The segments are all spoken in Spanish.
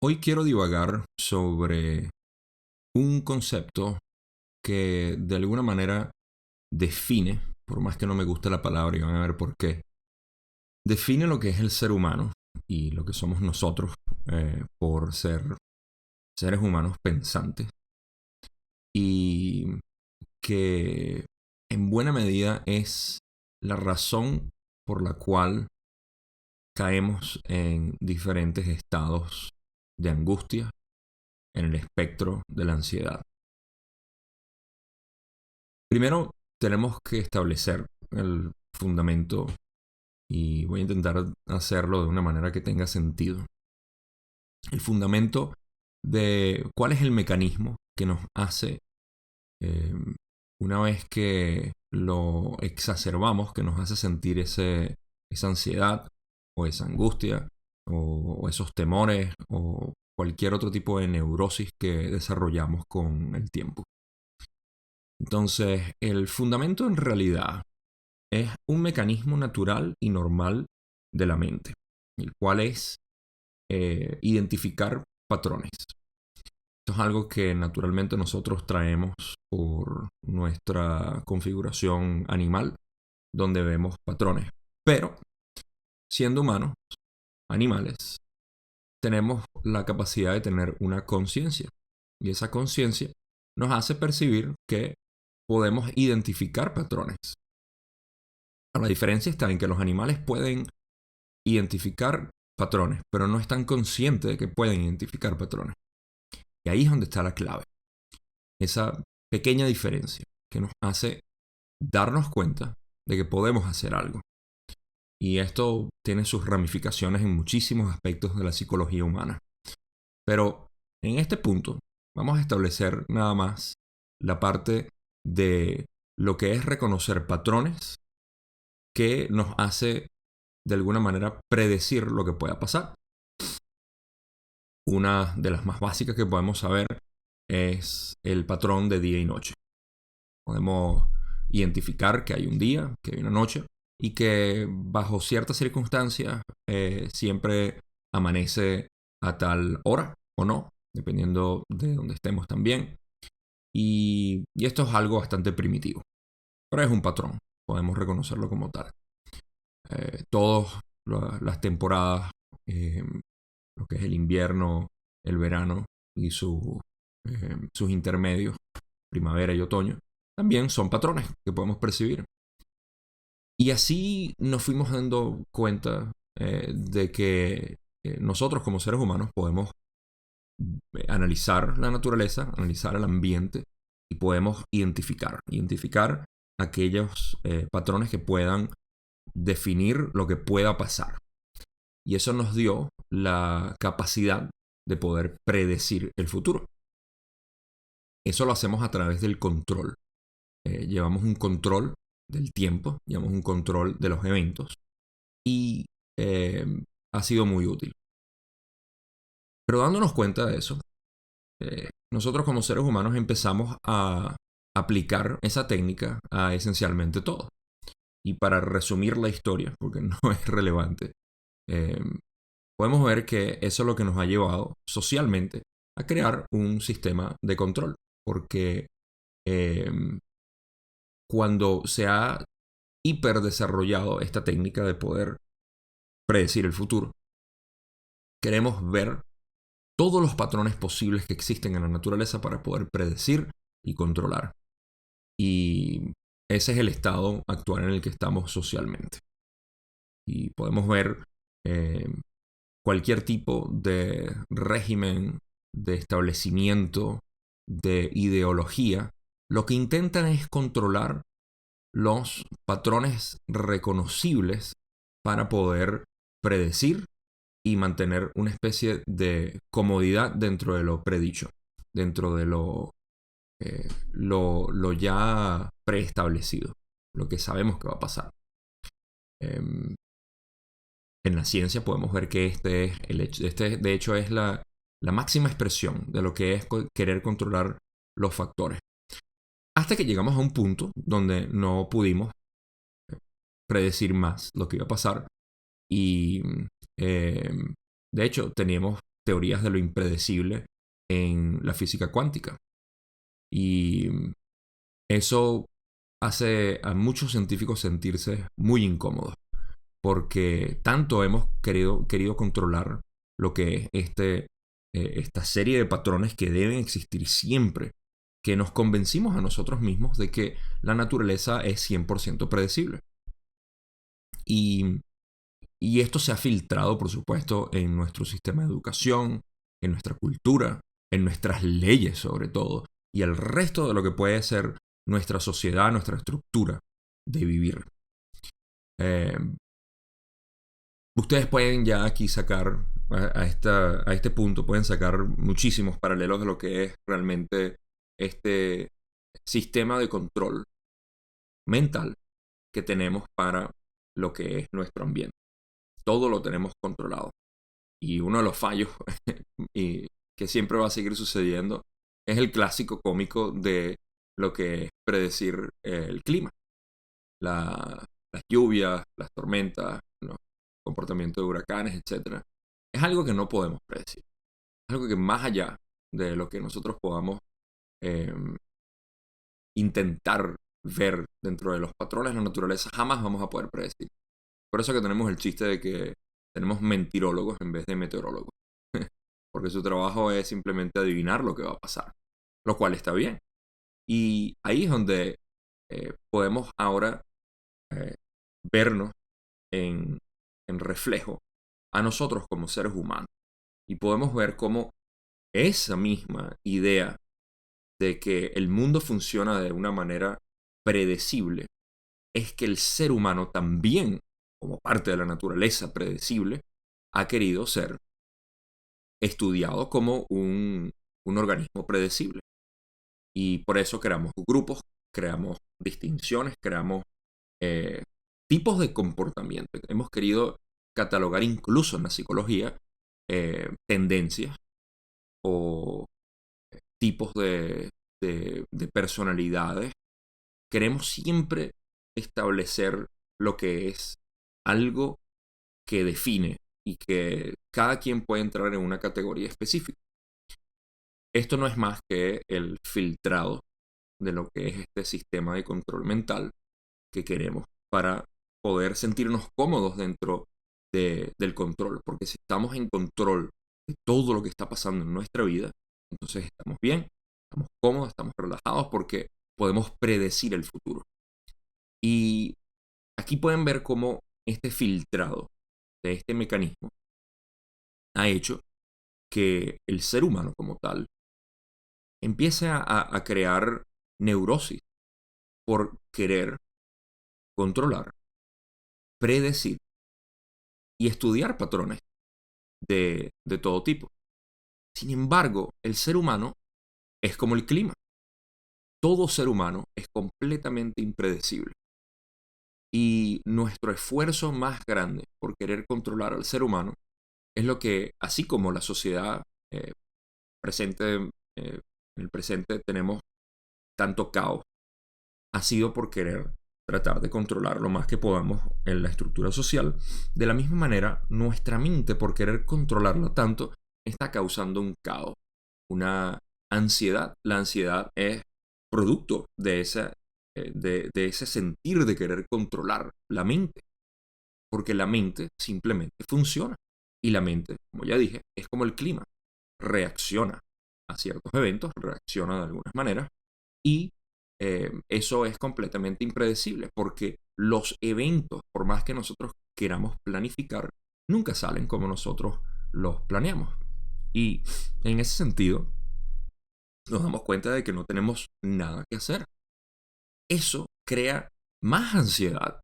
Hoy quiero divagar sobre un concepto que de alguna manera define, por más que no me guste la palabra y van a ver por qué, define lo que es el ser humano y lo que somos nosotros por ser seres humanos pensantes y que en buena medida es la razón por la cual caemos en diferentes estados de angustia en el espectro de la ansiedad. Primero tenemos que establecer el fundamento y voy a intentar hacerlo de una manera que tenga sentido. El fundamento de cuál es el mecanismo que nos hace, eh, una vez que lo exacerbamos, que nos hace sentir esa ansiedad o esa angustia o esos temores o cualquier otro tipo de neurosis que desarrollamos con el tiempo. Entonces, el fundamento en realidad es un mecanismo natural y normal de la mente, el cual es identificar patrones. Esto es algo que naturalmente nosotros traemos por nuestra configuración animal, donde vemos patrones. Pero, siendo humanos, animales, tenemos la capacidad de tener una conciencia. Y esa conciencia nos hace percibir que podemos identificar patrones. La diferencia está en que los animales pueden identificar patrones, pero no están conscientes de que pueden identificar patrones. Y ahí es donde está la clave. Esa pequeña diferencia que nos hace darnos cuenta de que podemos hacer algo. Y esto tiene sus ramificaciones en muchísimos aspectos de la psicología humana. Pero en este punto vamos a establecer nada más la parte de lo que es reconocer patrones que nos hace de alguna manera predecir lo que pueda pasar. Una de las más básicas que podemos saber es el patrón de día y noche. Podemos identificar que hay un día, que hay una noche y que bajo ciertas circunstancias siempre amanece a tal hora o no, dependiendo de donde estemos también. Y esto es algo bastante primitivo, pero es un patrón, podemos reconocerlo como tal. Todas las temporadas, lo que es el invierno, el verano y sus intermedios, primavera y otoño, también son patrones que podemos percibir. Y así nos fuimos dando cuenta de que nosotros como seres humanos podemos analizar la naturaleza, analizar el ambiente y podemos identificar aquellos patrones que puedan definir lo que pueda pasar. Y eso nos dio la capacidad de poder predecir el futuro. Eso lo hacemos a través del control. Llevamos un control del tiempo, llevamos un control de los eventos y ha sido muy útil. Pero dándonos cuenta de eso, nosotros como seres humanos empezamos a aplicar esa técnica a esencialmente todo. Y para resumir la historia, porque no es relevante, eh, podemos ver que eso es lo que nos ha llevado socialmente a crear un sistema de control. Porque eh, cuando se ha hiperdesarrollado esta técnica de poder predecir el futuro, queremos ver todos los patrones posibles que existen en la naturaleza para poder predecir y controlar. Y ese es el estado actual en el que estamos socialmente. Y podemos ver eh, cualquier tipo de régimen, de establecimiento, de ideología, lo que intentan es controlar los patrones reconocibles para poder predecir y mantener una especie de comodidad dentro de lo predicho, dentro de lo ya preestablecido, lo que sabemos que va a pasar. En la ciencia podemos ver que este de hecho es la máxima expresión de lo que es querer controlar los factores. Hasta que llegamos a un punto donde no pudimos predecir más lo que iba a pasar y de hecho teníamos teorías de lo impredecible en la física cuántica. Y eso hace a muchos científicos sentirse muy incómodos, porque tanto hemos querido controlar lo que es esta serie de patrones que deben existir siempre, que nos convencimos a nosotros mismos de que la naturaleza es 100% predecible. Y, y esto se ha filtrado, por supuesto, en nuestro sistema de educación, en nuestra cultura, en nuestras leyes sobre todo, y el resto de lo que puede ser nuestra sociedad, nuestra estructura de vivir. Eh, Ustedes pueden ya aquí sacar a este punto, pueden sacar muchísimos paralelos de lo que es realmente este sistema de control mental que tenemos para lo que es nuestro ambiente. Todo lo tenemos controlado. Y uno de los fallos y que siempre va a seguir sucediendo es el clásico cómico de lo que es predecir el clima. Las lluvias, las tormentas, los comportamientos de huracanes, etc. Es algo que no podemos predecir. Es algo que más allá de lo que nosotros podamos eh, intentar ver dentro de los patrones de la naturaleza, jamás vamos a poder predecir. Por eso que tenemos el chiste de que tenemos mentirólogos en vez de meteorólogos. Porque su trabajo es simplemente adivinar lo que va a pasar. Lo cual está bien. Y ahí es donde podemos ahora vernos en reflejo a nosotros como seres humanos. Y podemos ver cómo esa misma idea de que el mundo funciona de una manera predecible es que el ser humano también, como parte de la naturaleza predecible, ha querido ser estudiado como un organismo predecible. Y por eso creamos grupos, creamos distinciones, creamos tipos de comportamiento. Hemos querido catalogar incluso en la psicología tendencias o tipos de personalidades. Queremos siempre establecer lo que es algo que define y que cada quien puede entrar en una categoría específica. Esto no es más que el filtrado de lo que es este sistema de control mental que queremos para poder sentirnos cómodos dentro del control. Porque si estamos en control de todo lo que está pasando en nuestra vida, entonces estamos bien, estamos cómodos, estamos relajados porque podemos predecir el futuro. Y aquí pueden ver cómo este filtrado de este mecanismo ha hecho que el ser humano como tal empiece a crear neurosis por querer controlar, predecir y estudiar patrones de todo tipo. Sin embargo, el ser humano es como el clima. Todo ser humano es completamente impredecible. Y nuestro esfuerzo más grande por querer controlar al ser humano es lo que, así como la sociedad presente, en el presente tenemos tanto caos, ha sido por querer tratar de controlar lo más que podamos en la estructura social. De la misma manera, nuestra mente, por querer controlarla tanto, está causando un caos, una ansiedad. La ansiedad es producto de ese sentir de querer controlar la mente, porque la mente simplemente funciona. Y la mente, como ya dije, es como el clima, reacciona a ciertos eventos, reacciona de algunas maneras, y eso es completamente impredecible, porque los eventos, por más que nosotros queramos planificar, nunca salen como nosotros los planeamos. Y en ese sentido, nos damos cuenta de que no tenemos nada que hacer. Eso crea más ansiedad.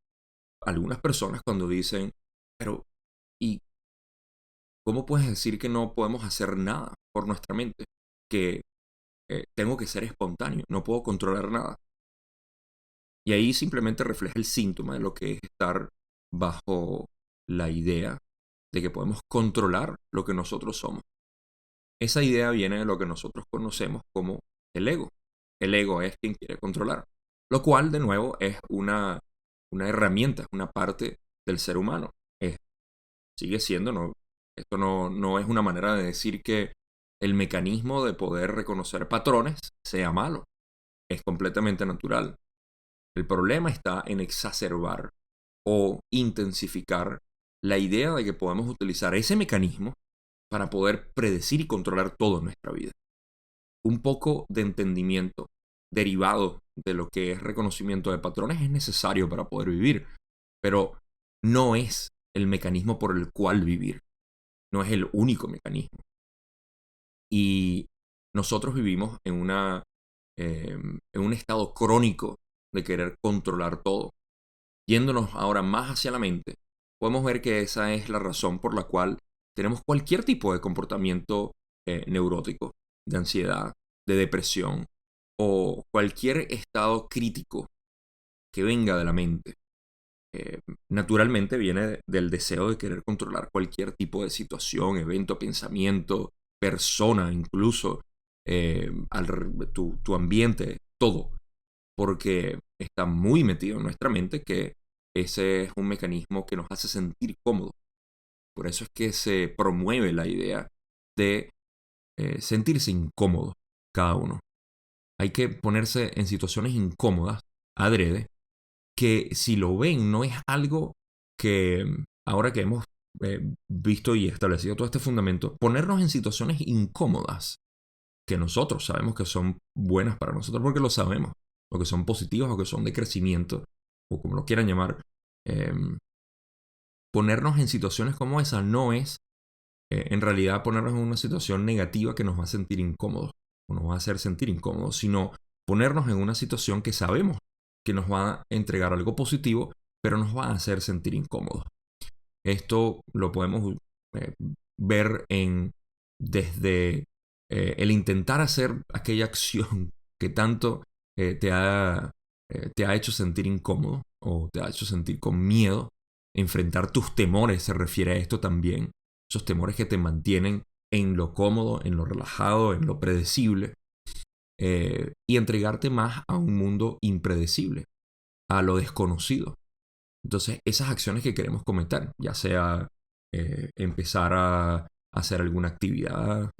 Algunas personas cuando dicen, pero ¿y cómo puedes decir que no podemos hacer nada por nuestra mente? Que tengo que ser espontáneo, no puedo controlar nada. Y ahí simplemente refleja el síntoma de lo que es estar bajo la idea de que podemos controlar lo que nosotros somos. Esa idea viene de lo que nosotros conocemos como el ego. El ego es quien quiere controlar. Lo cual, de nuevo, es una herramienta, es una parte del ser humano. Sigue siendo, ¿no? Esto no es una manera de decir que el mecanismo de poder reconocer patrones sea malo. Es completamente natural. El problema está en exacerbar o intensificar la idea de que podemos utilizar ese mecanismo para poder predecir y controlar todo en nuestra vida. Un poco de entendimiento derivado de lo que es reconocimiento de patrones es necesario para poder vivir, pero no es el mecanismo por el cual vivir, no es el único mecanismo. Y nosotros vivimos en un estado crónico de querer controlar todo. Yéndonos ahora más hacia la mente, podemos ver que esa es la razón por la cual tenemos cualquier tipo de comportamiento neurótico, de ansiedad, de depresión o cualquier estado crítico que venga de la mente. Naturalmente viene del deseo de querer controlar cualquier tipo de situación, evento, pensamiento, persona, incluso tu ambiente, todo, porque está muy metido en nuestra mente que ese es un mecanismo que nos hace sentir cómodos. Por eso es que se promueve la idea de sentirse incómodo cada uno. Hay que ponerse en situaciones incómodas, adrede, que si lo ven no es algo que ahora que hemos visto y establecido todo este fundamento, ponernos en situaciones incómodas que nosotros sabemos que son buenas para nosotros porque lo sabemos, o que son positivas o que son de crecimiento, o como lo quieran llamar, eh, ponernos en situaciones como esa no es en realidad ponernos en una situación negativa que nos va a sentir incómodos o nos va a hacer sentir incómodos, sino ponernos en una situación que sabemos que nos va a entregar algo positivo, pero nos va a hacer sentir incómodos. Esto lo podemos eh, ver desde el intentar hacer aquella acción que tanto te ha hecho sentir incómodo o te ha hecho sentir con miedo. Enfrentar tus temores se refiere a esto también. Esos temores que te mantienen en lo cómodo, en lo relajado, en lo predecible. Y entregarte más a un mundo impredecible, a lo desconocido. Entonces, esas acciones que queremos cometer, ya sea empezar a hacer alguna actividad,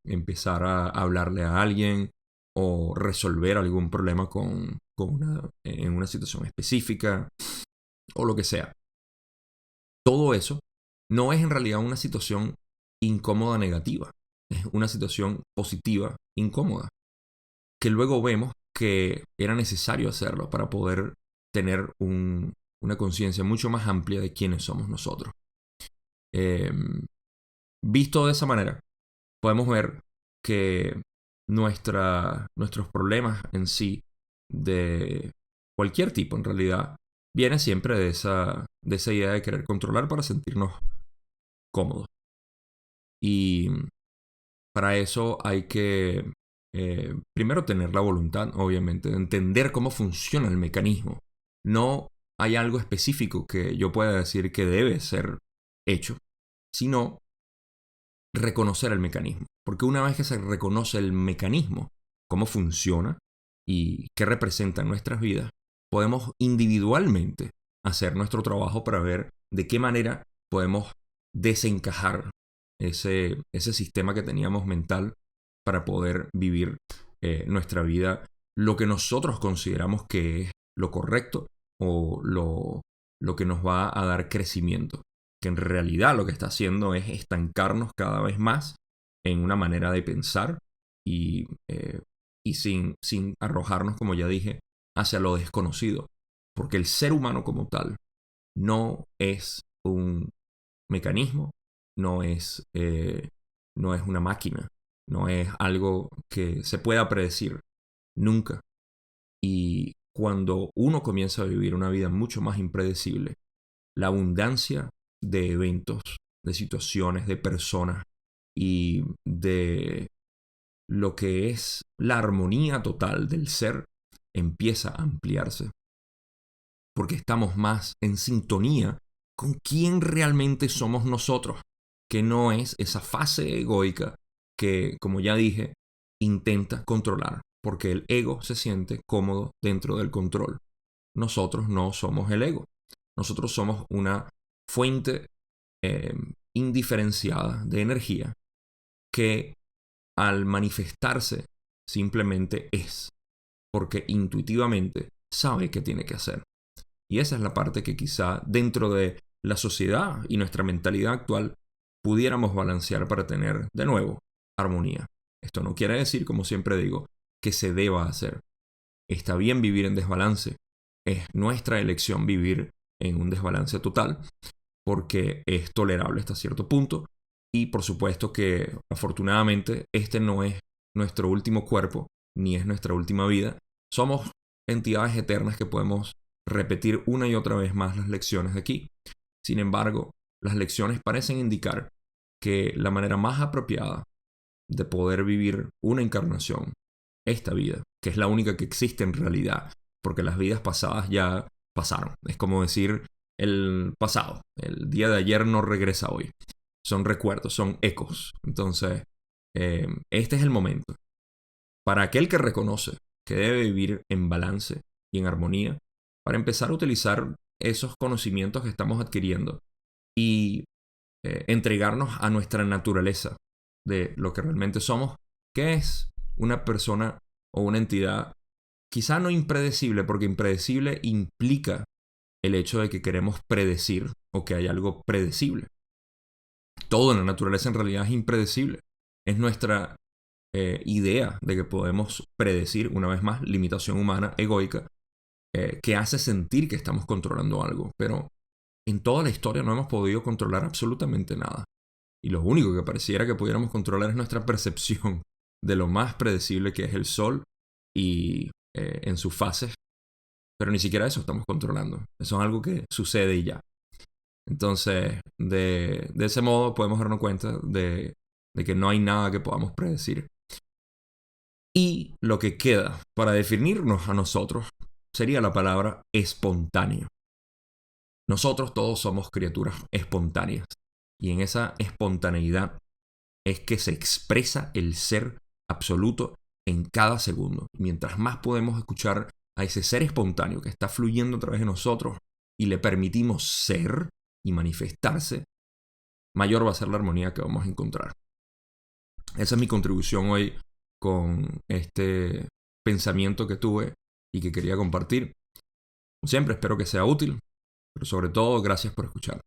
empezar a hablarle a alguien o resolver algún problema en una situación específica o lo que sea. Todo eso no es en realidad una situación incómoda negativa, es una situación positiva incómoda, que luego vemos que era necesario hacerlo para poder tener una conciencia mucho más amplia de quiénes somos nosotros. Eh, Visto de esa manera, podemos ver que nuestros problemas en sí, de cualquier tipo en realidad, viene siempre de esa idea de querer controlar para sentirnos cómodos. Y para eso hay que primero tener la voluntad, obviamente, de entender cómo funciona el mecanismo. No hay algo específico que yo pueda decir que debe ser hecho, sino reconocer el mecanismo. Porque una vez que se reconoce el mecanismo, cómo funciona y qué representa en nuestras vidas, podemos individualmente hacer nuestro trabajo para ver de qué manera podemos desencajar ese sistema que teníamos mental para poder vivir nuestra vida lo que nosotros consideramos que es lo correcto o lo que nos va a dar crecimiento, que en realidad lo que está haciendo es estancarnos cada vez más en una manera de pensar y sin arrojarnos, como ya dije, hacia lo desconocido, porque el ser humano como tal no es un mecanismo, no es, no es una máquina, no es algo que se pueda predecir nunca. Y cuando uno comienza a vivir una vida mucho más impredecible, la abundancia de eventos, de situaciones, de personas y de lo que es la armonía total del ser empieza a ampliarse. Porque estamos más en sintonía con quién realmente somos nosotros, que no es esa fase egoica que, como ya dije, intenta controlar, porque el ego se siente cómodo dentro del control. Nosotros no somos el ego, nosotros somos una fuente indiferenciada de energía que al manifestarse simplemente es, porque intuitivamente sabe qué tiene que hacer. Y esa es la parte que quizá dentro de la sociedad y nuestra mentalidad actual pudiéramos balancear para tener, de nuevo, armonía. Esto no quiere decir, como siempre digo, que se deba hacer. Está bien vivir en desbalance. Es nuestra elección vivir en un desbalance total, porque es tolerable hasta cierto punto. Y por supuesto que afortunadamente este no es nuestro último cuerpo, ni es nuestra última vida. Somos entidades eternas que podemos repetir una y otra vez más las lecciones de aquí. Sin embargo, las lecciones parecen indicar que la manera más apropiada de poder vivir una encarnación, esta vida, que es la única que existe en realidad, porque las vidas pasadas ya pasaron. Es como decir el pasado, el día de ayer no regresa hoy. Son recuerdos, son ecos. Entonces, este es el momento. Para aquel que reconoce que debe vivir en balance y en armonía, para empezar a utilizar esos conocimientos que estamos adquiriendo y entregarnos a nuestra naturaleza de lo que realmente somos, que es una persona o una entidad quizá no impredecible, porque impredecible implica el hecho de que queremos predecir o que hay algo predecible. Todo en la naturaleza en realidad es impredecible. Es nuestra idea de que podemos predecir, una vez más, limitación humana egoica, que hace sentir que estamos controlando algo. Pero en toda la historia no hemos podido controlar absolutamente nada. Y lo único que pareciera que pudiéramos controlar es nuestra percepción de lo más predecible que es el Sol y en sus fases. Pero ni siquiera eso estamos controlando. Eso es algo que sucede y ya. Entonces, de ese modo podemos darnos cuenta de que no hay nada que podamos predecir. Y lo que queda para definirnos a nosotros sería la palabra espontáneo. Nosotros todos somos criaturas espontáneas. Y en esa espontaneidad es que se expresa el ser absoluto en cada segundo. Mientras más podemos escuchar a ese ser espontáneo que está fluyendo a través de nosotros y le permitimos ser y manifestarse, mayor va a ser la armonía que vamos a encontrar. Esa es mi contribución hoy con este pensamiento que tuve y que quería compartir. Como siempre, espero que sea útil, pero sobre todo, gracias por escuchar.